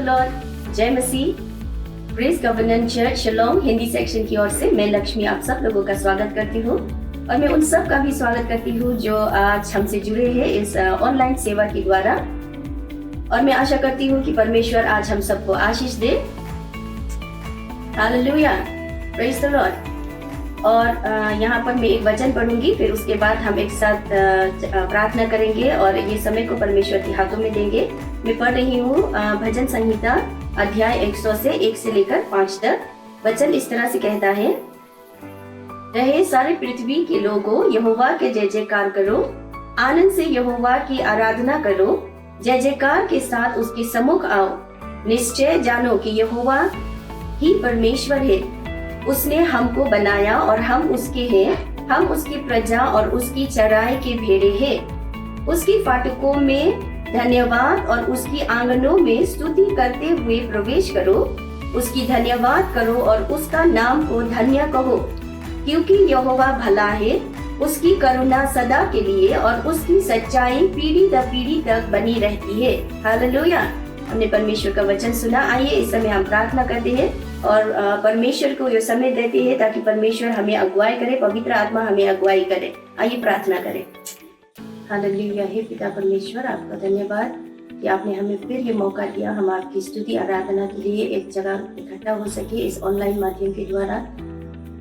Lord, जय मसीह। Grace covenant church Shillong Hindi section की ओर से मैं लक्ष्मी आप सब लोगों का स्वागत करती हूँ और मैं उन सब का भी स्वागत करती हूँ जो आज हमसे जुड़े हैं इस ऑनलाइन सेवा के द्वारा। और मैं आशा करती हूँ कि परमेश्वर आज हम सबको आशीष दे। Hallelujah, praise the lord. और यहाँ पर मैं एक वचन पढ़ूंगी, फिर उसके बाद हम एक साथ प्रार्थना करेंगे और ये समय को परमेश्वर के हाथों में देंगे। मैं पढ़ रही हूँ भजन संहिता अध्याय 100 से 1 से लेकर 5 तक। वचन इस तरह से कहता है, रहे सारे पृथ्वी के लोगों, यहोवा के जय जयकार करो, आनंद से यहोवा की आराधना करो, जय जयकार के साथ उसके सम्मुख आओ। निश्चय जानो कि यहोवा ही परमेश्वर है, उसने हमको बनाया और हम उसके हैं, हम उसकी प्रजा और उसकी चराई के भेड़े हैं। उसकी फाटकों में धन्यवाद और उसकी आंगनों में स्तुति करते हुए प्रवेश करो। उसकी धन्यवाद करो और उसका नाम को धन्य कहो, क्योंकि यहोवा भला है, उसकी करुणा सदा के लिए और उसकी सच्चाई पीढ़ी दर पीढ़ी तक बनी रहती है। हालेलुया। हमने परमेश्वर का वचन सुना। आइए इस समय हम प्रार्थना करते हैं और परमेश्वर को ये समय देते हैं ताकि परमेश्वर हमें अगुवाई करे, पवित्र आत्मा हमें अगुवाई करे। आइए प्रार्थना करें। हालेलुया। हे पिता परमेश्वर, आपका धन्यवाद कि आपने हमें फिर ये मौका दिया, हम आपकी स्तुति आराधना के लिए एक जगह इकट्ठा हो सके इस ऑनलाइन माध्यम के द्वारा।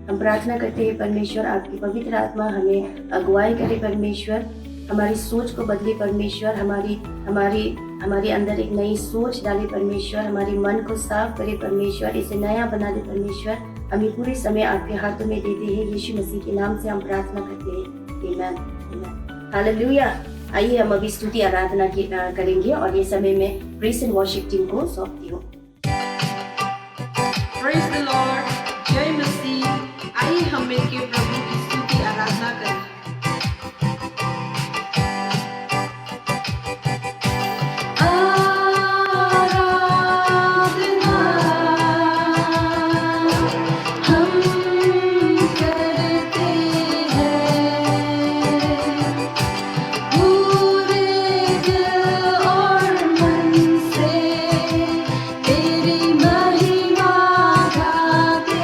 हम प्रार्थना करते हैं परमेश्वर, आपकी पवित्र आत्मा हमें अगुवाई करे। परमेश्वर हमारी सोच को बदले, परमेश्वर हमारे अंदर एक नई सोच डाले। परमेश्वर हमारे मन को साफ करे, परमेश्वर इसे नया बना दे। परमेश्वर हमें पूरे समय आपके हाथों में देते हैं। यीशु मसीह के नाम से हम प्रार्थना करते हैं, आमीन। हालेलुया। आइए हम अभी स्तुति आराधना करेंगे और ये समय में प्रेज एंड वर्शिप टीम को सौंपती हूँ। प्रेज द लॉर्ड, जय मसीह। आइए हम मिलकर प्रभु की स्तुति आराधना करें। तेरी महिमा गाते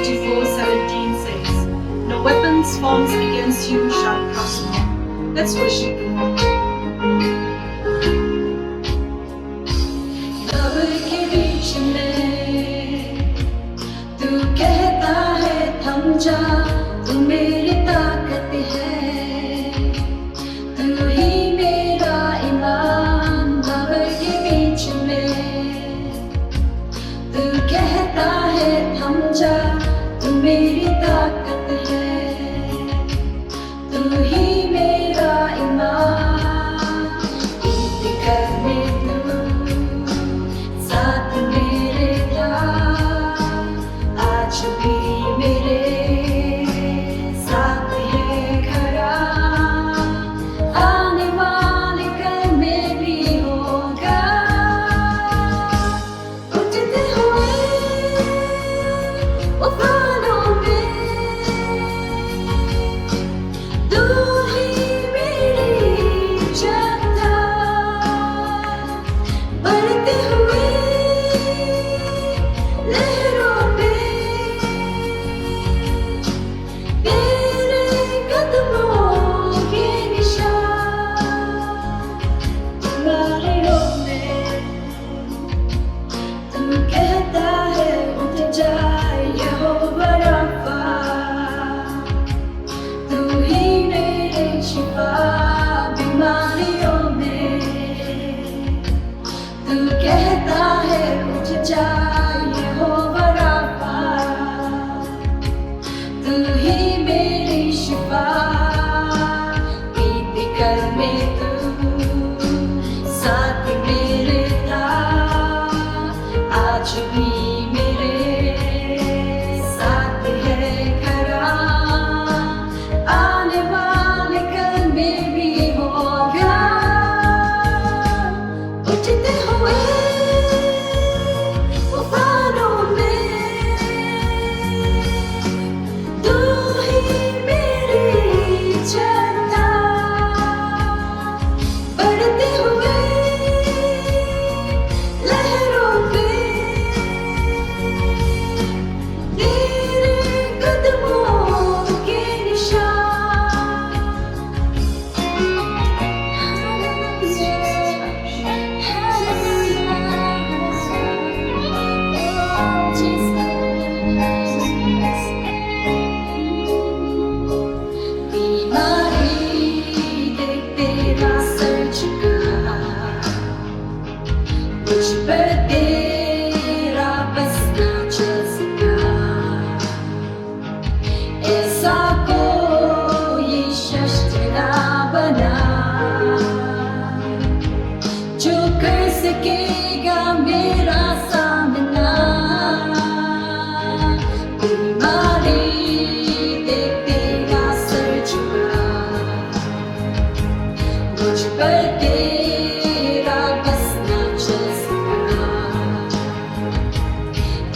54:17 says, "No weapons formed against you shall prosper." Let's worship the Lord. खबर के बीच में तू कहता है थम जा, तू मेरी ताकत है, तू ही मेरा ईमान। खबर के बीच में तू कहता है थम जा, तू मेरी ताकत है, तू ही मेरा ईमान। ईद करने तू साथ मेरे था, आज भी मेरे साथ है खड़ा, आने वाले कल में भी होगा। उठते हुए उफानों में तू ही मेरी जगह, बढ़ते हुए लहरों पे तेरे कदमों के निशान। बारियों में तू कहता है उठ जा, यहोवा रफ़ा, तू ही मेरे शिफा। बीमारियों में तू कहता है उठ जा, यहोवा रफ़ा, तू ही मेरी शिफा। ईद कर में तू साथ मेरे था, आज भी मेरे साथ है खड़ा, आने वाले कल में भी होगा। उठते हुए उफानों में तू ही मेरी जगह, बढ़ते हुए लहरों पे तेरे कदमों के निशान। बीमारी देख तेरा सर झुका, मुझ पर तेरा बस ना चल सका। ऐसा कोई शस्त्र ना बना जो कर सकेगा मेरा सामना। बीमारी देख तेरा सर झुका, मुझ पर तेरा बस ना चल सका।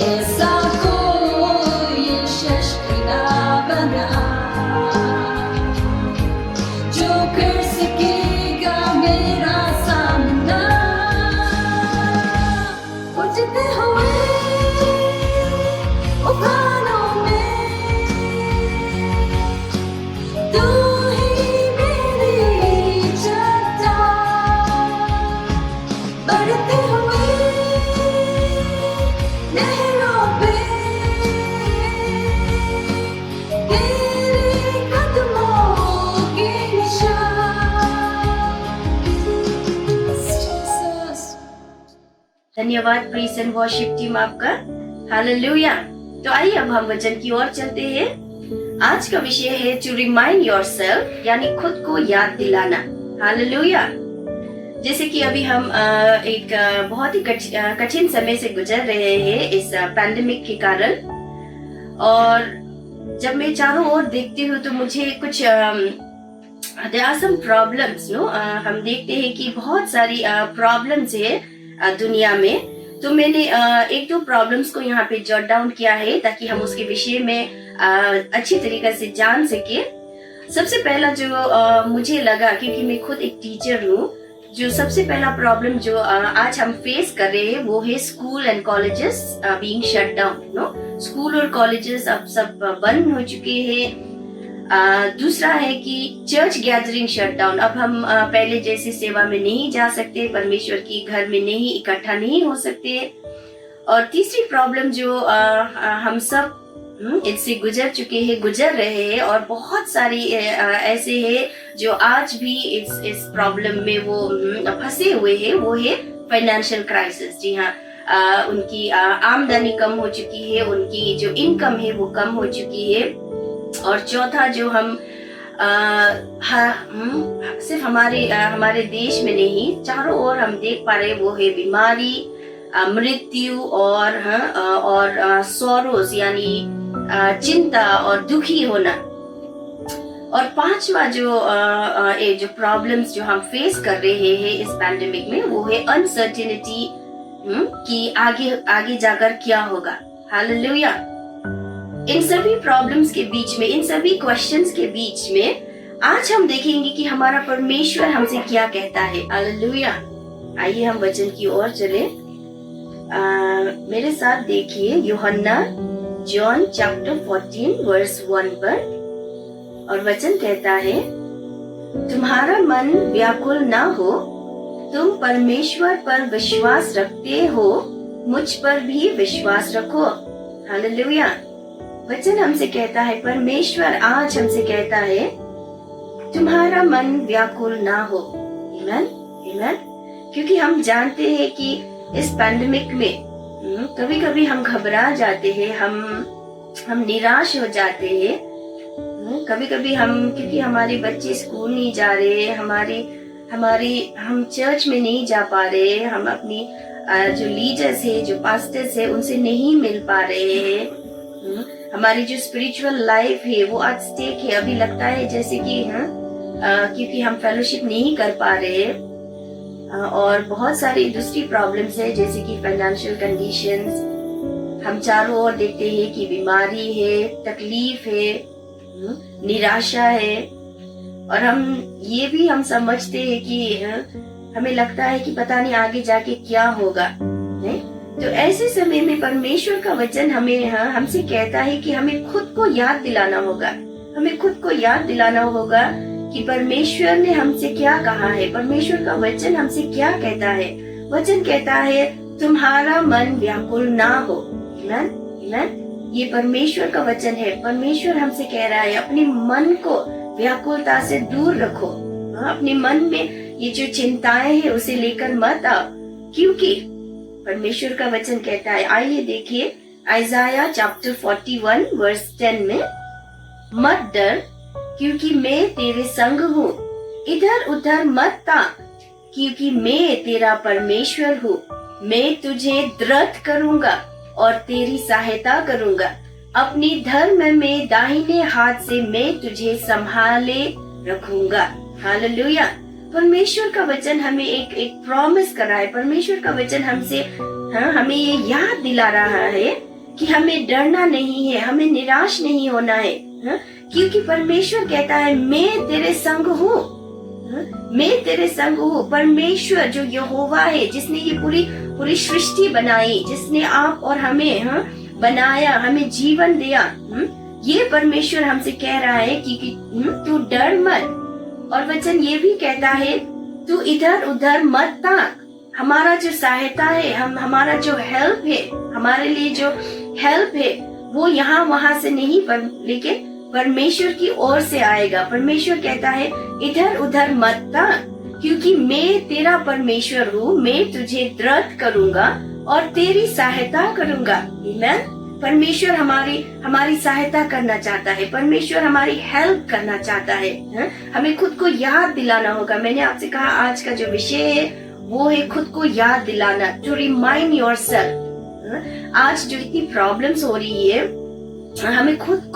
ऐसा कोई शस्त्र ना बना जो कर सकेगा मेरा सामना। उठते हुए उफानों में तू ही मेरी जगह, बढ़ते हुए लहरों पे तेरे कदमों के निशान। धन्यवाद प्रेज़ एंड वर्शिप टीम आपका। हालेलुया। तो आइए अब हम वचन की ओर चलते हैं। आज का विषय है टू रिमाइंड योरसेल्फ, यानी खुद को याद दिलाना। हालेलुया। जैसे कि अभी हम एक बहुत ही कठिन समय से गुजर रहे हैं इस पैंडेमिक के कारण, और जब मैं चारों ओर देखती हूँ तो मुझे कुछ there are some problems, no? हम देखते हैं कि बहुत सारी प्रॉब्लम्स है दुनिया में। तो मैंने एक दो प्रॉब्लम्स को यहाँ पे जॉट डाउन किया है ताकि हम उसके विषय में अच्छी तरीके से जान सके। सबसे पहला जो मुझे लगा, क्योंकि मैं खुद एक टीचर हूँ, जो सबसे पहला प्रॉब्लम जो आज हम फेस कर रहे हैं वो है school and colleges being shut down. No, school और कॉलेजेस अब सब बंद हो चुके हैं। दूसरा है कि चर्च गैदरिंग शट डाउन। अब हम पहले जैसी सेवा में नहीं जा सकते, परमेश्वर की घर में नहीं इकट्ठा नहीं हो सकते। और तीसरी प्रॉब्लम जो हम सब इससे गुजर रहे हैं, और बहुत सारी ऐसे हैं जो आज भी इस प्रॉब्लम में वो फंसे हुए हैं, वो है फाइनेंशियल क्राइसिस। जी हाँ, उनकी आमदनी कम हो चुकी है, उनकी जो इनकम है वो कम हो चुकी है। और चौथा जो हम सिर्फ हमारे देश में नहीं, चारों ओर हम देख पा रहे हैं, वो है बीमारी, मृत्यु और सोरोस यानी चिंता और दुखी होना। और पांचवा जो प्रॉब्लम्स जो हम फेस कर रहे हैं इस पैंडेमिक में, वो है अनसर्टेनिटी कि आगे जाकर क्या होगा। हालेलुया। इन सभी प्रॉब्लम्स के बीच में, इन सभी क्वेश्चंस के बीच में आज हम देखेंगे कि हमारा परमेश्वर हमसे क्या कहता है। हालेलुया। आइए हम वचन की ओर चले। मेरे साथ देखिए यूहन्ना जॉन चैप्टर 14 वर्स 1 पर, और वचन कहता है, तुम्हारा मन व्याकुल ना हो, तुम परमेश्वर पर विश्वास रखते हो, मुझ पर भी विश्वास रखो। हालेलुया। वचन हमसे कहता है, परमेश्वर आज हमसे कहता है, तुम्हारा मन व्याकुल ना हो। आमीन, आमीन। क्योंकि हम जानते हैं कि इस पैंडेमिक में कभी कभी हम घबरा जाते हैं, हम निराश हो जाते हैं। कभी कभी क्योंकि हमारे बच्चे स्कूल नहीं जा रहे, हम चर्च में नहीं जा पा रहे, हम अपनी जो लीडर्स है, जो पास्टर्स है, उनसे नहीं मिल पा रहे हैं। हमारी जो स्पिरिचुअल लाइफ है वो आज स्टेक है। अभी लगता है जैसे कि क्योंकि हम फेलोशिप नहीं कर पा रहे। और बहुत सारी दूसरी प्रॉब्लम्स है, जैसे कि फाइनेंशियल कंडीशंस। हम चारों ओर देखते हैं कि बीमारी है, तकलीफ है, निराशा है। और हम समझते हैं कि हमें लगता है कि पता नहीं आगे जाके क्या होगा। तो ऐसे समय में परमेश्वर का वचन हमसे कहता है कि हमें खुद को याद दिलाना होगा कि परमेश्वर ने हमसे क्या कहा है, परमेश्वर का वचन हमसे क्या कहता है। वचन कहता है, तुम्हारा मन व्याकुल ना हो। आमीन। ये परमेश्वर का वचन है। परमेश्वर हमसे कह रहा है, अपने मन को व्याकुलता से दूर रखो। अपने मन में ये जो चिंताएं हैं उसे लेकर मत आओ, क्योंकि परमेश्वर का वचन कहता है। आइए देखिए आइजाया चैप्टर 41 वर्स 10 में, मत डर क्योंकि मैं तेरे संग हूँ, इधर उधर मत ताक क्योंकि मैं तेरा परमेश्वर हूँ। मैं तुझे दृढ़ करूँगा और तेरी सहायता करूँगा, अपनी धर्म में दाहिने हाथ से मैं तुझे संभाले रखूंगा। हालेलुया। परमेश्वर का वचन हमें एक प्रॉमिस कर रहा है। परमेश्वर का वचन हमें ये याद दिला रहा है कि हमें डरना नहीं है, हमें निराश नहीं होना है, क्योंकि परमेश्वर कहता है, मैं तेरे संग हूँ, मैं तेरे संग हूँ। परमेश्वर जो यहोवा है, जिसने ये पूरी सृष्टि बनाई, जिसने आप और हमें बनाया, हमें जीवन दिया, ये परमेश्वर हमसे कह रहा है कि तू डर मत। और वचन ये भी कहता है, तू इधर उधर मत ताक। हमारा जो सहायता है, हमारा जो हेल्प है, हमारे लिए जो हेल्प है, वो यहाँ वहां से नहीं, लेकिन परमेश्वर की ओर से आएगा। परमेश्वर कहता है, इधर उधर मत ताक क्योंकि मैं तेरा परमेश्वर हूँ, मैं तुझे दृढ़ करूंगा और तेरी सहायता करूंगा। आमीन। परमेश्वर हमारी सहायता करना चाहता है, परमेश्वर हमारी हेल्प करना चाहता है। हमें खुद को याद दिलाना होगा। मैंने आपसे कहा आज का जो विषय है वो है खुद को याद दिलाना, टू रिमाइंड योरसेल्फ। आज जो इतनी प्रॉब्लम्स हो रही है, हमें खुद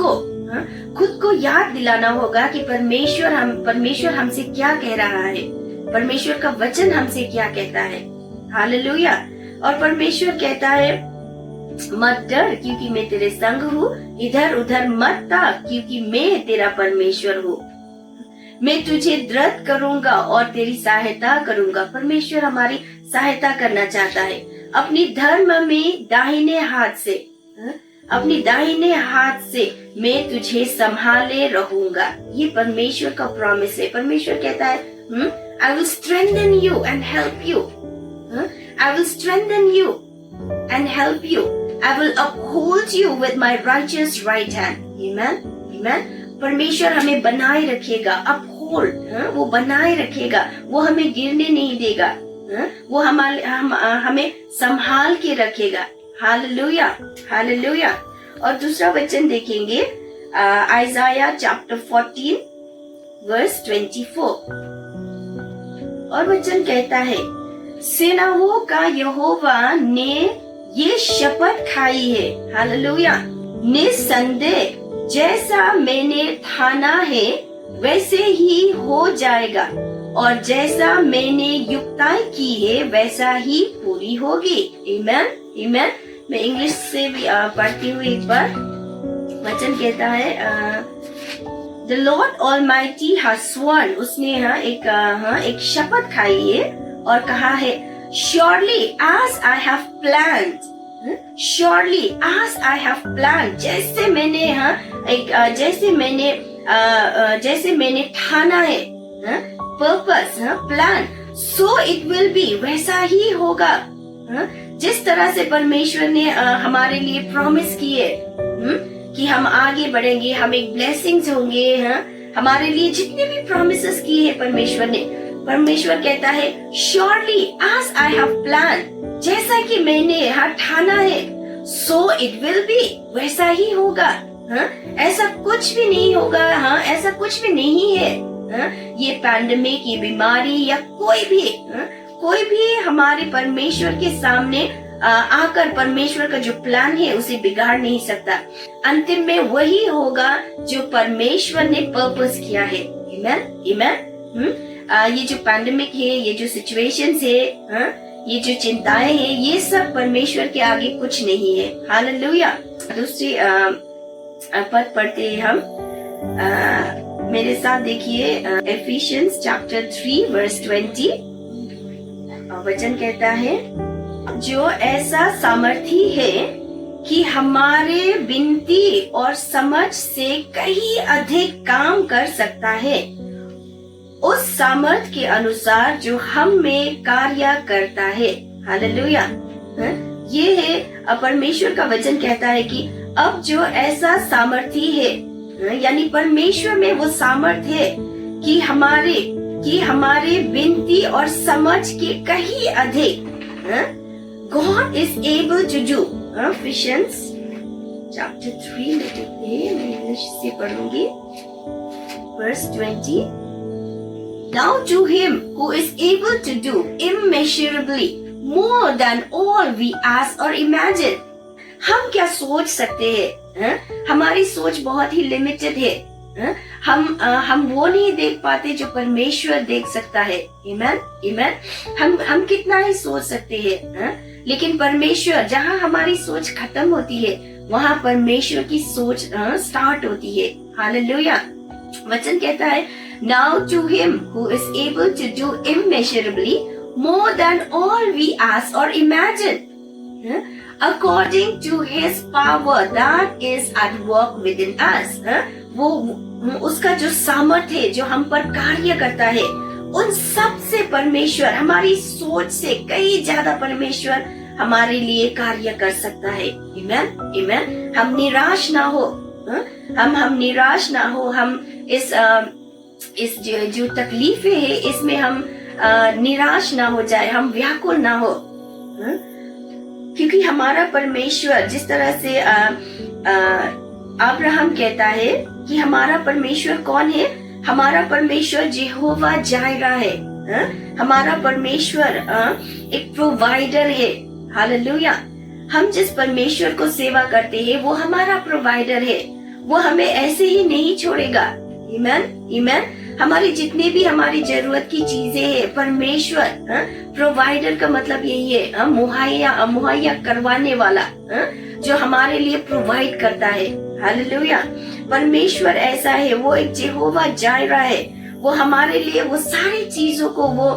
को याद दिलाना होगा कि परमेश्वर हमसे क्या कह रहा है, परमेश्वर का वचन हमसे क्या कहता है। हालेलुया। और परमेश्वर कहता है, मत डर क्योंकि मैं तेरे संग हूँ, इधर उधर मत ताक क्योंकि मैं तेरा परमेश्वर हूँ। मैं तुझे दृढ़ करूंगा और तेरी सहायता करूंगा। परमेश्वर हमारी सहायता करना चाहता है अपनी धर्म में दाहिने हाथ से, अपनी दाहिने हाथ से मैं तुझे संभाले रहूंगा। ये परमेश्वर का प्रॉमिस है। परमेश्वर कहता है I will strengthen you and help you. I will strengthen you and help you. I will uphold you with my righteous right hand. Amen. Amen. परमेश्वर हमें बनाए रखेगा, uphold, वो बनाए रखेगा, वो हमें गिरने नहीं देगा, वो हमें संभाल के रखेगा। Hallelujah, hallelujah. और दूसरा वचन देखेंगे आइजाया चैप्टर 14 वर्स 24। और वचन कहता है, सेनाओं का यहोवा ने ये शपथ खाई है, हालेलुया, निसंदेह जैसा मैंने ठाना है वैसे ही हो जाएगा और जैसा मैंने युक्ताई की है वैसा ही पूरी होगी। आमीन, आमीन। मैं इंग्लिश से भी पढ़ती हूँ एक बार। वचन कहता है, The Lord Almighty has sworn, उसने एक शपथ खाई है और कहा है, Surely as I have planned, surely as I have planned, जैसे मैंने ठाना है, purpose, plan, so it will be, वैसा ही होगा। जिस तरह से परमेश्वर ने हमारे लिए प्रॉमिस की है कि हम आगे बढ़ेंगे, हम एक ब्लेसिंग्स होंगे, हमारे लिए जितने भी प्रोमिसेस किए हैं परमेश्वर कहता है, surely as I have plan, जैसा कि मैंने ठाना है, सो इट विल बी, वैसा ही होगा। ऐसा कुछ भी नहीं होगा, ऐसा कुछ भी नहीं है। ये पैंडेमिक, ये बीमारी या कोई भी हमारे परमेश्वर के सामने आकर परमेश्वर का जो प्लान है उसे बिगाड़ नहीं सकता। अंतिम में वही होगा जो परमेश्वर ने पर्पस किया है। आमीन, आमीन। ये जो पैंडेमिक है, ये जो सिचुएशंस है, ये जो चिंताएं हैं, ये सब परमेश्वर के आगे कुछ नहीं है। हालेलुया। दूसरी पद पढ़ते हैं हम। मेरे साथ देखिए एफिशियंस चैप्टर 3 वर्स 20। वचन कहता है, जो ऐसा सामर्थी है कि हमारे विनती और समझ से कहीं अधिक काम कर सकता है, उस सामर्थ के अनुसार जो हम में कार्य करता है। हालेलुया। ये है परमेश्वर का वचन कहता है कि अब जो ऐसा सामर्थी है, यानी परमेश्वर में वो सामर्थ है कि हमारे विनती और समझ के कहीं अधिक, God is able to do. Ephesians chapter 3 में देखते हैं, मैं इंग्लिश से पढ़ूंगी, verse 20। Now to him who is able to do immeasurably more than all we ask or imagine. हम क्या सोच सकते हैं? हमारी सोच बहुत ही लिमिटेड है। हम वो नहीं देख पाते जो परमेश्वर देख सकता है। आमीन, आमीन। हम कितना ही सोच सकते हैं, लेकिन परमेश्वर, जहाँ हमारी सोच खत्म होती है वहाँ परमेश्वर की सोच स्टार्ट होती है। हालेलुया। वचन कहता है, Now to him who is able to do immeasurably more than all we ask or imagine, according to his power that is at work within us. वो उसका जो सामर्थ है, जो हम पर कार्य करता है, उन सब से परमेश्वर, हमारी सोच से कई ज्यादा परमेश्वर हमारे लिए कार्य कर सकता है। आमीन, आमीन। हम निराश ना हो, हम निराश ना हो। हम इस जो तकलीफें है इसमें हम निराश ना हो जाए, हम व्याकुल ना हो, क्योंकि हमारा परमेश्वर, जिस तरह से अब्राहम कहता है कि हमारा परमेश्वर कौन है? हमारा परमेश्वर यहोवा जायरा है। हमारा परमेश्वर एक प्रोवाइडर है। हालेलुया। हम जिस परमेश्वर को सेवा करते हैं वो हमारा प्रोवाइडर है। वो हमें ऐसे ही नहीं छोड़ेगा। आमीन, आमीन। हमारी जितने भी हमारी जरूरत की चीजें हैं, परमेश्वर प्रोवाइडर का मतलब यही है, मुहैया करवाने वाला, जो हमारे लिए प्रोवाइड करता है। हालेलुया। परमेश्वर ऐसा है, वो एक यहोवा जायरा है। वो हमारे लिए वो सारी चीजों को वो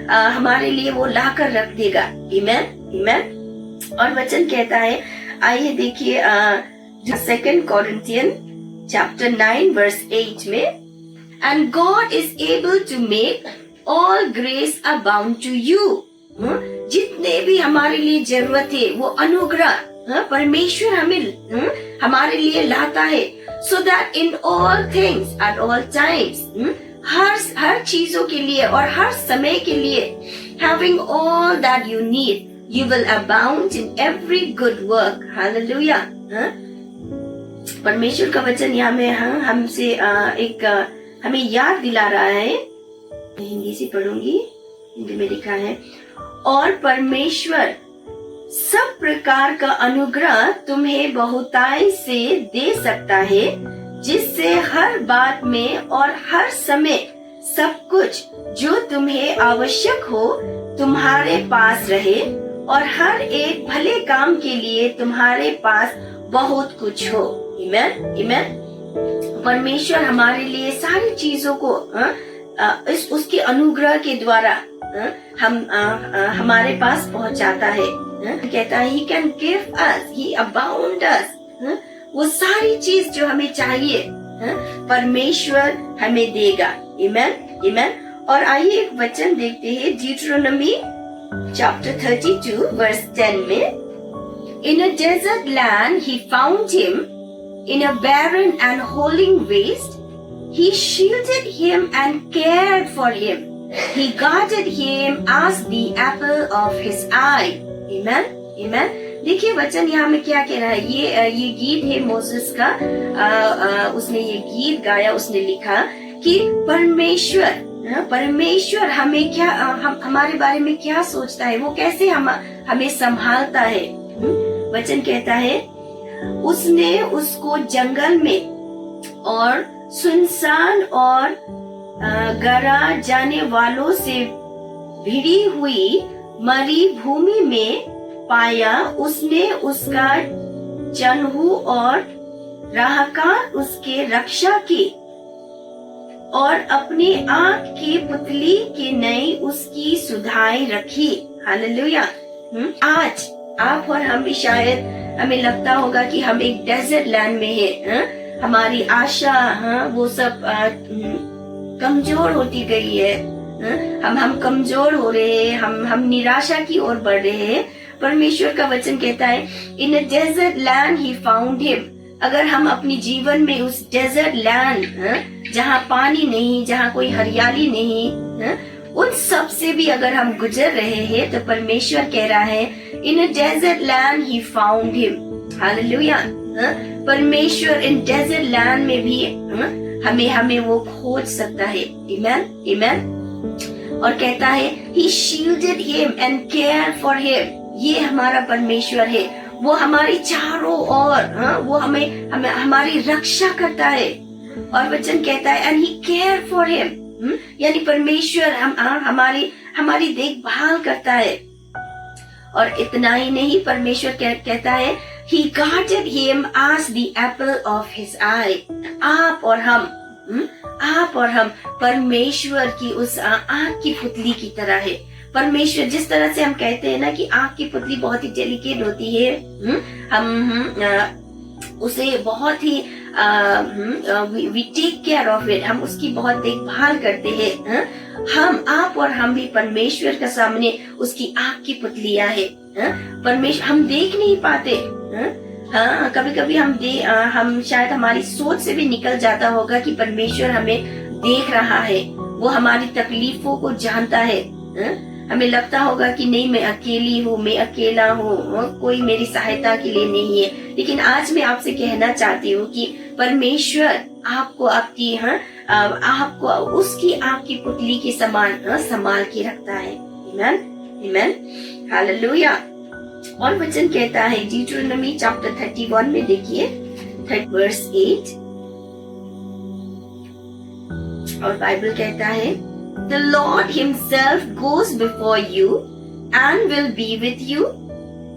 हमारे लिए वो लाकर रख देगा। आमेन, आमेन। और वचन कहता है, आइए देखिए 2 Corinthians chapter 9 verse 8 में, and God is able to make all grace abound to you। जितने भी हमारे लिए जरूरत है वो अनुग्रह परमेश्वर हमें हमारे लिए लाता है, so that in all things at all times, हर चीजों के लिए और हर समय के लिए, having all that you need, you will abound in every good work। Hallelujah. परमेश्वर का वचन यहाँ में हमसे हमें याद दिला रहा है। हिंदी से पढ़ूंगी, हिंदी में लिखा है, और परमेश्वर सब प्रकार का अनुग्रह तुम्हें बहुताई से दे सकता है, जिससे हर बात में और हर समय सब कुछ जो तुम्हें आवश्यक हो तुम्हारे पास रहे, और हर एक भले काम के लिए तुम्हारे पास बहुत कुछ हो। आमेन, आमेन। परमेश्वर हमारे लिए सारी चीजों को उसके अनुग्रह के द्वारा हमारे पास पहुंचाता है। कहता है, He can give us, He abound us। वो सारी चीज जो हमें चाहिए परमेश्वर हमें देगा। आमेन, आमेन। और आइए एक वचन देखते हैं Deuteronomy chapter 32 verse 10 में, In a desert land he found him, in a barren and howling waste he shielded him and cared for him, he guarded him as the apple of his eye। Amen, amen। देखिए वचन यहाँ में क्या कह रहा है। ये गीत है मोसेस का, उसने ये गीत गाया, उसने लिखा कि परमेश्वर हमें क्या हमारे बारे में क्या सोचता है, वो कैसे हमें संभालता है। वचन कहता है, उसने उसको जंगल में और सुनसान और गरा जाने वालों से भिड़ी हुई मरी भूमि में पाया। उसने उसका जनहू और राहकार उसके रक्षा की, और अपनी आंख की पुतली की नई उसकी सुधाई रखी। हालेलुया। आज आप और हम भी शायद हमें लगता होगा कि हम एक डेजर्ट लैंड में हैं, हमारी आशा वो सब कमजोर होती गई है, हम कमजोर हो रहे हैं, हम निराशा की ओर बढ़ रहे हैं। परमेश्वर का वचन कहता है, in a desert land he found him. अगर हम अपनी जीवन में उस डेजर्ट लैंड जहाँ पानी नहीं, जहाँ कोई हरियाली नहीं, उन सब से भी अगर हम गुजर रहे हैं, तो परमेश्वर कह रहा है, in a desert land he found him. Hallelujah. परमेश्वर इन डेजर्ट लैंड में भी हमें वो खोज सकता है। आमेन, आमेन। और कहता है, he shielded him and cared for him। ये हमारा परमेश्वर है, वो हमारी चारों ओर वो हमारी रक्षा करता है। और वचन कहता है, and he cared for him। यानी परमेश्वर हमारी देखभाल करता है। और इतना ही नहीं, परमेश्वर कहता है, he guarded him as the apple of his eye। आप और हम परमेश्वर की उस आँख की पुतली की तरह है। परमेश्वर, जिस तरह से हम कहते हैं ना कि आँख की पुतली बहुत ही डेलिकेट होती है, हम उसे बहुत ही we take care of it, हम उसकी बहुत देखभाल करते हैं। आप और हम भी परमेश्वर के सामने उसकी आँख की पुतलियां है। परमेश्वर हम देख नहीं पाते। कभी कभी हम शायद हमारी सोच से भी निकल जाता होगा कि परमेश्वर हमें देख रहा है, वो हमारी तकलीफों को जानता है। हमें लगता होगा कि नहीं, मैं अकेली हूँ, मैं अकेला हूँ, कोई मेरी सहायता के लिए नहीं है। लेकिन आज मैं आपसे कहना चाहती हूँ कि परमेश्वर आपको आपको उसकी आँख की पुतली के समान संभाल के रखता है। आमेन, आमेन, हालेलुया। और वचन कहता है Deuteronomy chapter 31 में देखिए verse 8, और बाइबल कहता है, The Lord himself goes before you and will be with you.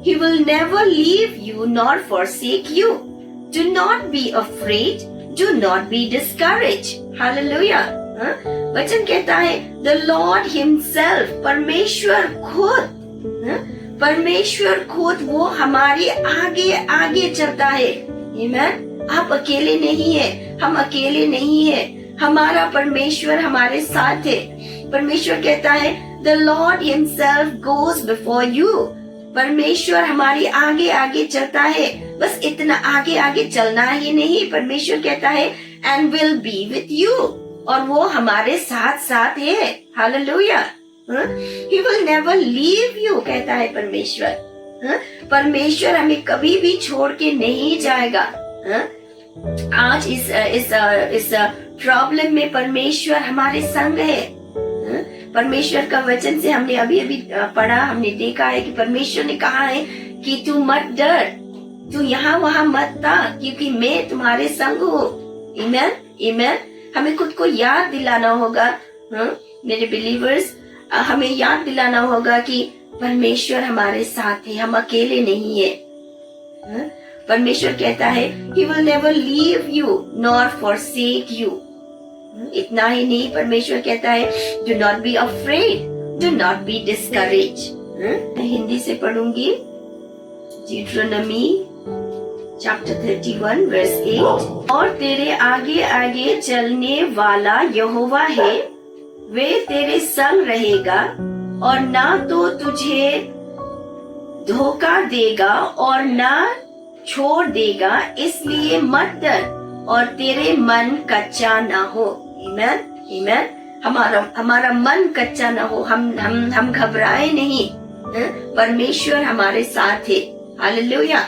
He will never leave you nor forsake you. Do not be afraid. Do not be discouraged. Hallelujah. हाँ? वचन कहता है the Lord himself, परमेश्वर खुद, हाँ? परमेश्वर खुद वो हमारे आगे आगे चलता है। आमीन। आप अकेले नहीं है, हम अकेले नहीं है, हमारा परमेश्वर हमारे साथ है। परमेश्वर कहता है the Lord himself goes before you, परमेश्वर हमारे आगे आगे चलता है। बस इतना आगे आगे चलना ही नहीं, परमेश्वर कहता है and will be with you, और वो हमारे साथ साथ है। Hallelujah. He will never leave you, कहता है परमेश्वर। परमेश्वर हमें कभी भी छोड़ के नहीं जाएगा। आज इस प्रॉब्लम में परमेश्वर हमारे संग है। परमेश्वर का वचन से हमने अभी पढ़ा, हमने देखा है कि परमेश्वर ने कहा है कि तू मत डर, तू यहाँ वहाँ मत था, क्योंकि मैं तुम्हारे संग हूँ। आमीन, आमीन। हमें खुद को याद दिलाना होगा, मेरे बिलीवर्स, हमें याद दिलाना होगा कि परमेश्वर हमारे साथ है, हम अकेले नहीं है। परमेश्वर कहता है He will never leave you nor forsake you। इतना ही नहीं, परमेश्वर कहता है do not be afraid, do not be discouraged। मैं हिंदी से पढ़ूंगी। Deuteronomy chapter 31 verse 8। और तेरे आगे आगे चलने वाला यहोवा है, वे तेरे संग रहेगा और ना तो तुझे धोखा देगा और ना छोड़ देगा, इसलिए मत डर और तेरे मन कच्चा ना हो। आमीन, आमीन। हमारा मन कच्चा ना हो, हम घबराए नहीं, परमेश्वर हमारे साथ है। हालेलुया।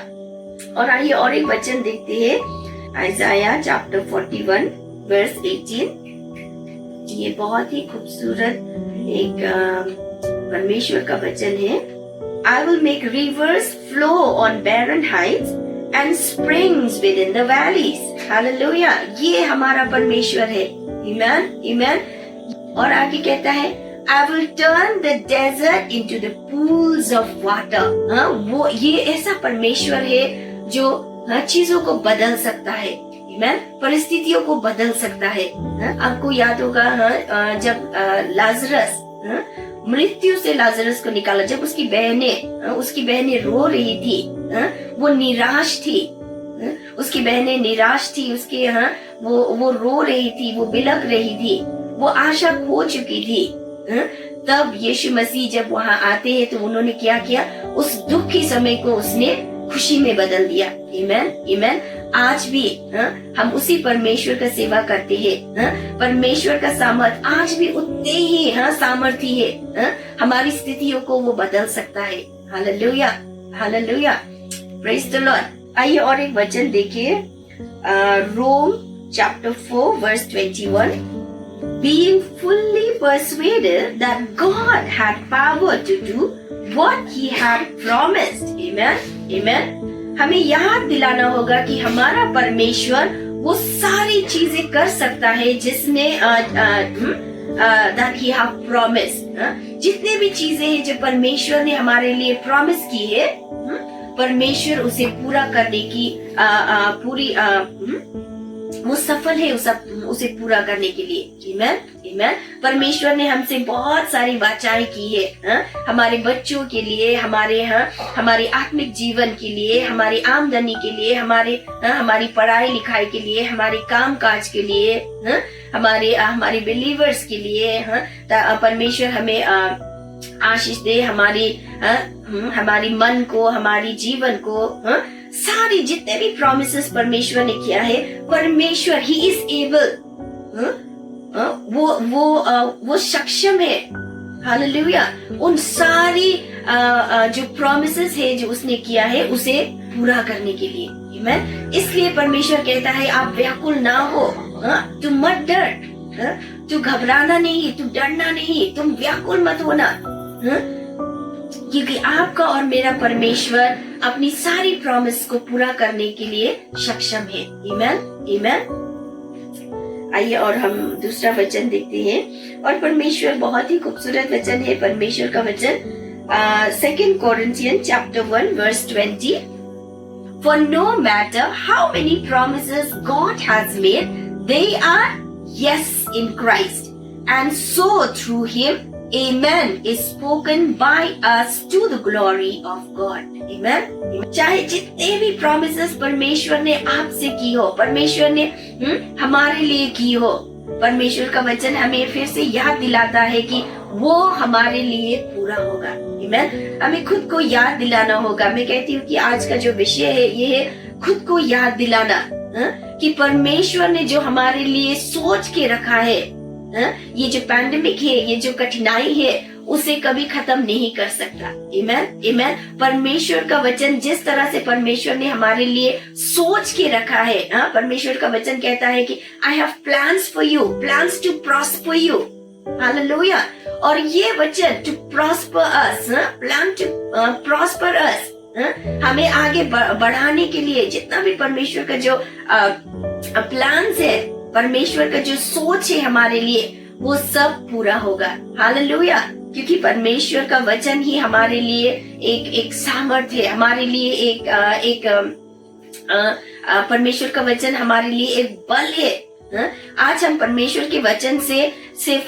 और आइए और एक वचन देखते हैं, आइज़ाया चैप्टर 41 वर्स 18। ये बहुत ही खूबसूरत एक परमेश्वर का वचन है। I will make rivers flow on barren heights and springs within the valleys। Hallelujah। ये हमारा परमेश्वर है। Amen, amen। और आगे कहता है I will turn the desert into the pools of water। हाँ, वो ये ऐसा परमेश्वर है जो चीजों को बदल सकता है। Amen। परिस्थितियों को बदल सकता है। आपको याद होगा जब लाजरस मृत्यु से लाजरस को निकाला, जब उसकी बहनें रो रही थी, वो निराश थी, उसकी बहनें निराश थी, उसके वो रो रही थी, वो बिलख रही थी, वो आशा खो चुकी थी। तब यीशु मसीह जब वहाँ आते हैं तो उन्होंने क्या किया, उस दुख के समय को उसने खुशी में बदल दिया। आमीन, आमीन। आज भी हम उसी परमेश्वर का सेवा करते हैं। परमेश्वर का सामर्थ आज भी उतने ही सामर्थी है, हमारी स्थितियों को वो बदल सकता है। Hallelujah, hallelujah, praise the Lord. आइए और एक वचन देखिए, रोम chapter 4 verse 21। Being fully persuaded that God had power to do what He had promised। Amen, amen। हमें याद दिलाना होगा कि हमारा परमेश्वर वो सारी चीजें कर सकता है जिसने that He have promised। जितने भी चीजें हैं जो परमेश्वर ने हमारे लिए प्रॉमिस की है, परमेश्वर उसे पूरा करने की पूरी वो सफल है उसे पूरा करने के लिए। आमीन, आमीन। परमेश्वर ने हमसे बहुत सारी वाचाएं की है, हमारे बच्चों के लिए, हमारे आत्मिक जीवन के लिए, हमारी आमदनी के लिए, हमारी पढ़ाई लिखाई के लिए, हमारे काम काज के लिए, हमारे बिलीवर्स के लिए। परमेश्वर हमें आशीष दे, हमारी मन को, हमारी जीवन को, सारी जितने भी प्रॉमिसेस परमेश्वर ने किया है, परमेश्वर ही इज एबल, वो सक्षम है। हालेलुया। उन सारी जो प्रॉमिसेस है जो उसने किया है उसे पूरा करने के लिए। आमीन। इसलिए परमेश्वर कहता है आप व्याकुल ना हो, तुम मत डर, तू घबराना नहीं, तू डरना नहीं, तुम व्याकुल मत होना, क्योंकि आपका और मेरा परमेश्वर अपनी सारी प्रॉमिस को पूरा करने के लिए सक्षम है। आमीन, आमीन। आइए और हम दूसरा वचन देखते हैं, और परमेश्वर बहुत ही खूबसूरत वचन है, परमेश्वर का वचन 2 Corinthians chapter 1 verse 20। For no matter how many promises God has made, they are yes in Christ, and so through him amen is spoken by us to the glory of God. Amen. चाहे जितने भी promises परमेश्वर ने आपसे की हो, परमेश्वर ने हमारे लिए की हो, परमेश्वर का वचन हमें फिर से याद दिलाता है कि वो हमारे लिए पूरा होगा। आमीन। हमें खुद को याद दिलाना होगा। मैं कहती हूँ कि आज का जो विषय है ये है खुद को याद दिलाना, कि परमेश्वर ने जो हमारे लिए सोच के रखा है, ये जो पैंडेमिक है, ये जो कठिनाई है, उसे कभी खत्म नहीं कर सकता। आमीन, आमीन। परमेश्वर का वचन जिस तरह से परमेश्वर ने हमारे लिए सोच के रखा है, परमेश्वर का वचन कहता है कि I have plans for you, plans to prosper you. Hallelujah. और ये वचन to prosper us, plan to prosper us, हमें आगे बढ़ाने के लिए जितना भी परमेश्वर का जो प्लान्स है, परमेश्वर का जो सोच है हमारे लिए, वो सब पूरा होगा। हालेलुया। क्योंकि परमेश्वर का वचन ही हमारे लिए एक सामर्थ्य है, हमारे लिए परमेश्वर का वचन हमारे लिए एक बल है। आज हम परमेश्वर के वचन से सिर्फ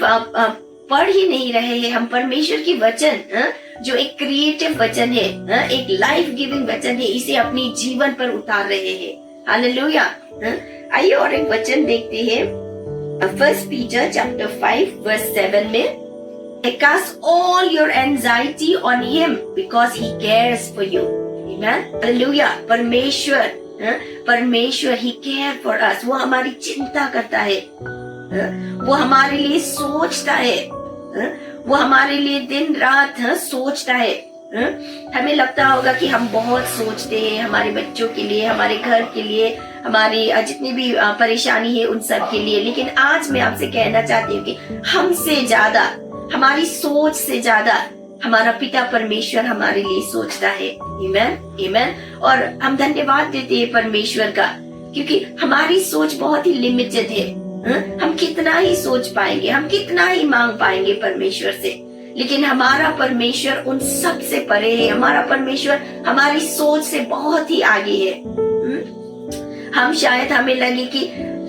पढ़ ही नहीं रहे हैं, हम परमेश्वर की वचन जो एक क्रिएटिव वचन है, एक लाइफ गिविंग वचन है, इसे अपनी जीवन पर उतार रहे हैं। हालेलुया। आइए और एक वचन देखते हैं, 1 Peter chapter 5 verse 7 में, cast all your anxiety on him because he cares for you. Amen. Hallelujah. परमेश्वर he care for us, वो हमारी चिंता करता है, वो हमारे लिए सोचता है, वो हमारे लिए दिन रात सोचता है। हमें लगता होगा कि हम बहुत सोचते हैं हमारे बच्चों के लिए, हमारे घर के लिए, हमारी जितनी भी परेशानी है उन सब के लिए, लेकिन आज मैं आपसे कहना चाहती हूँ कि हमसे ज्यादा, हमारी सोच से ज्यादा हमारा पिता परमेश्वर हमारे लिए सोचता है। आमीन, आमीन। और हम धन्यवाद देते हैं परमेश्वर का, क्योंकि हमारी सोच बहुत ही लिमिटेड है। हम कितना ही सोच पाएंगे, हम कितना ही मांग पाएंगे परमेश्वर से, लेकिन हमारा परमेश्वर उन सब से परे है। हमारा परमेश्वर हमारी सोच से बहुत ही आगे है। हम शायद हमें लगे कि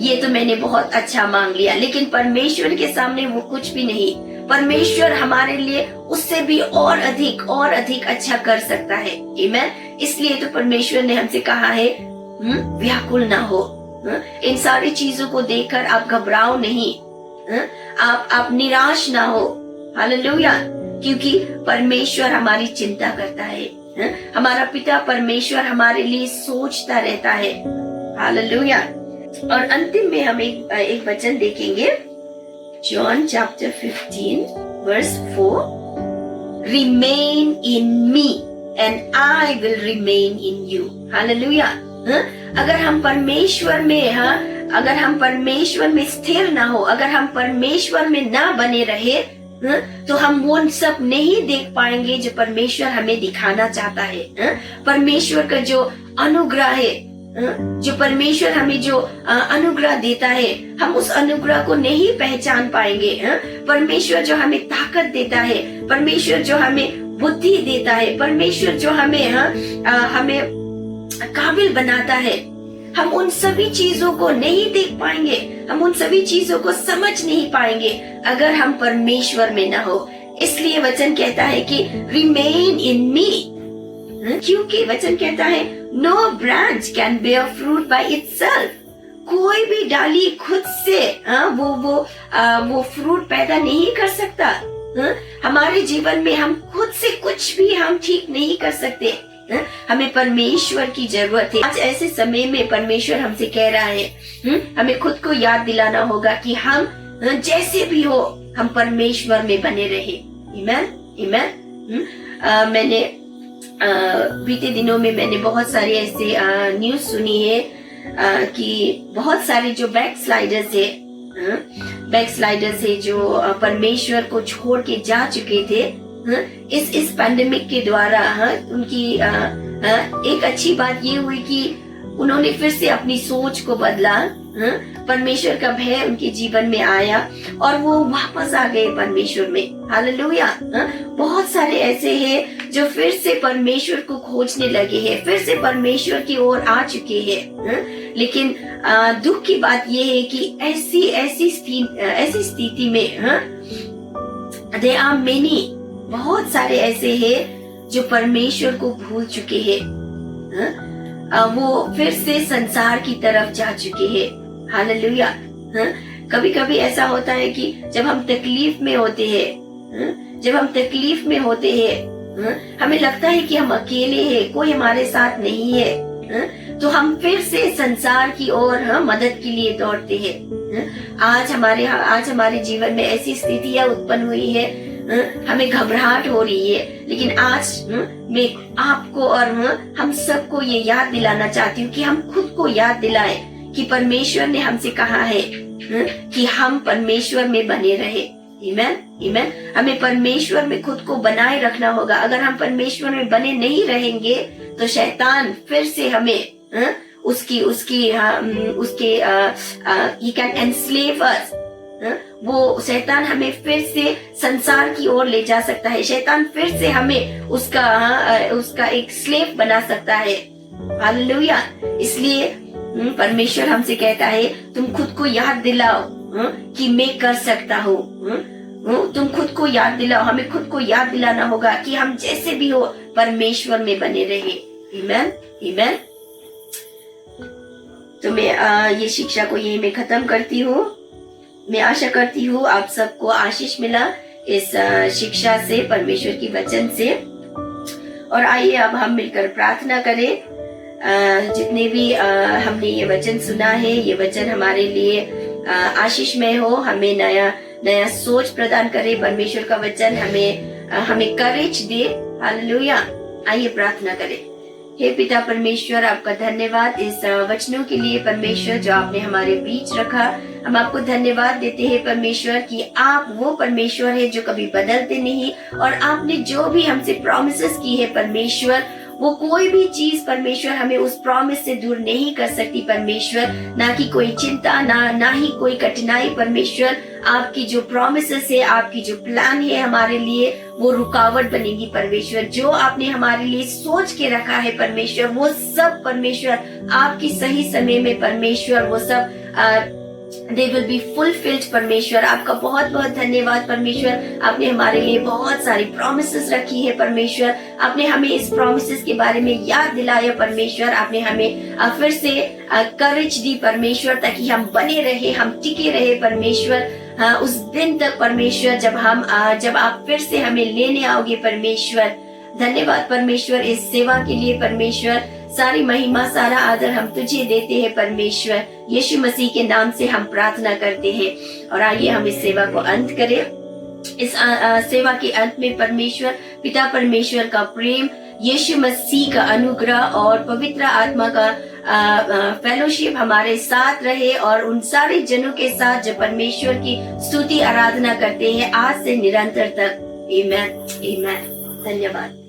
ये तो मैंने बहुत अच्छा मांग लिया, लेकिन परमेश्वर के सामने वो कुछ भी नहीं। परमेश्वर हमारे लिए उससे भी और अधिक अच्छा कर सकता है। आमीन। इसलिए तो परमेश्वर ने हमसे कहा है व्याकुल ना हो। इन सारी चीजों को देखकर आप घबराओ नहीं, आप निराश ना हो। हालेलुया। क्योंकि परमेश्वर हमारी चिंता करता है, हमारा पिता परमेश्वर हमारे लिए सोचता रहता है। हालेलुया। और अंतिम में हम एक वचन देखेंगे, John chapter 15 verse 4, remain in me and I will remain in you. Hallelujah. अगर हम परमेश्वर में स्थिर ना हो, अगर हम परमेश्वर में ना बने रहे, तो हम वो सब नहीं देख पाएंगे जो परमेश्वर हमें दिखाना चाहता है। परमेश्वर का जो अनुग्रह है, जो परमेश्वर हमें जो अनुग्रह देता है, हम उस अनुग्रह को नहीं पहचान पाएंगे। परमेश्वर जो हमें ताकत देता है, परमेश्वर जो हमें बुद्धि देता है, परमेश्वर जो हमें काबिल बनाता है, हम उन सभी चीजों को नहीं देख पाएंगे, हम उन सभी चीजों को समझ नहीं पाएंगे अगर हम परमेश्वर में ना हो। इसलिए वचन कहता है कि रिमेन इन मी, क्योंकि वचन कहता है no branch can bear fruit by itself. कोई भी डाली खुद से वो फ्रूट पैदा नहीं कर सकता। हमारे जीवन में हम खुद से कुछ भी हम ठीक नहीं कर सकते, हमें परमेश्वर की जरूरत है। आज ऐसे समय में परमेश्वर हमसे कह रहा है, हमें खुद को याद दिलाना होगा कि हम जैसे भी हो, हम परमेश्वर में बने रहे। आमीन, आमीन। मैंने बीते दिनों में मैंने बहुत सारे ऐसे न्यूज सुनी है कि बहुत सारे जो बैकस्लाइडर्स है जो परमेश्वर को छोड़ के जा चुके थे, इस पैंडेमिक के द्वारा उनकी एक अच्छी बात ये हुई कि उन्होंने फिर से अपनी सोच को बदला, परमेश्वर का भय उनके जीवन में आया और वो वापस आ गए परमेश्वर में। हालेलुया। बहुत सारे ऐसे हैं जो फिर से परमेश्वर को खोजने लगे हैं, फिर से परमेश्वर की ओर आ चुके हैं। लेकिन दुख की बात यह है कि ऐसी स्थिति में देयर आर मेनी, बहुत सारे ऐसे हैं जो परमेश्वर को भूल चुके हैं। वो फिर से संसार की तरफ जा चुके हैं। हालेलुया। कभी कभी ऐसा होता है कि जब हम तकलीफ में होते हैं, हमें लगता है कि हम अकेले हैं, कोई हमारे साथ नहीं है, तो हम फिर से संसार की ओर मदद के लिए दौड़ते हैं। आज हमारे जीवन में ऐसी स्थितियां उत्पन्न हुई है, हमें घबराहट हो रही है, लेकिन आज मैं आपको और हम सबको ये याद दिलाना चाहती हूँ कि हम खुद को याद दिलाएं कि परमेश्वर ने हमसे कहा है कि हम परमेश्वर में बने रहे। आमीन। हमें परमेश्वर में खुद को बनाए रखना होगा। अगर हम परमेश्वर में बने नहीं रहेंगे तो शैतान फिर से हमें he can enslave us। वो शैतान हमें फिर से संसार की ओर ले जा सकता है। शैतान फिर से हमें उसका एक स्लेव बना सकता है। हालेलुया। इसलिए परमेश्वर हमसे कहता है तुम खुद को याद दिलाओ कि मैं कर सकता हूँ। तुम खुद को याद दिलाओ, हमें खुद को याद दिलाना होगा कि हम जैसे भी हो परमेश्वर में बने रहे। आमीन। तो मैं ये शिक्षा को यही मैं खत्म करती हूँ। मैं आशा करती हूँ आप सबको आशीष मिला इस शिक्षा से, परमेश्वर की वचन से। और आइए अब हम मिलकर प्रार्थना करें। जितने भी हमने ये वचन सुना है, ये वचन हमारे लिए आशीषमय हो, हमें नया सोच प्रदान करे। परमेश्वर का वचन हमें करेज दे। हालेलुया। आइए प्रार्थना करें। हे पिता परमेश्वर, आपका धन्यवाद इस वचनों के लिए परमेश्वर जो आपने हमारे बीच रखा। हम आपको धन्यवाद देते हैं परमेश्वर कि आप वो परमेश्वर है जो कभी बदलते नहीं, और आपने जो भी हमसे प्रॉमिसेस की है परमेश्वर, वो कोई भी चीज परमेश्वर हमें उस प्रॉमिस से दूर नहीं कर सकती परमेश्वर। ना कि कोई चिंता, ना ही कोई कठिनाई परमेश्वर। आपकी जो प्रॉमिसेस है, आपकी जो प्लान है हमारे लिए, वो रुकावट बनेगी परमेश्वर। जो आपने हमारे लिए सोच के रखा है परमेश्वर, वो सब परमेश्वर आपकी सही समय में परमेश्वर वो सब they will be fulfilled परमेश्वर। आपका बहुत बहुत धन्यवाद परमेश्वर। आपने हमारे लिए बहुत सारी प्रॉमिसेस रखी है परमेश्वर। आपने हमें इस प्रॉमिसेस के बारे में याद दिलाया परमेश्वर। आपने हमें फिर से करेज दी परमेश्वर, ताकि हम बने रहे, हम टिके रहे परमेश्वर उस दिन तक परमेश्वर जब आप फिर से हमें लेने आओगे परमेश्वर। धन्यवाद परमेश्वर इस सेवा के लिए परमेश्वर। सारी महिमा, सारा आदर हम तुझे देते हैं परमेश्वर। यीशु मसीह के नाम से हम प्रार्थना करते हैं। और आइए हम इस सेवा को अंत करें। इस सेवा के अंत में परमेश्वर पिता परमेश्वर का प्रेम, यीशु मसीह का अनुग्रह और पवित्र आत्मा का फेलोशिप हमारे साथ रहे, और उन सारे जनों के साथ जो परमेश्वर की स्तुति आराधना करते हैं आज से निरंतर तक। आमीन। धन्यवाद।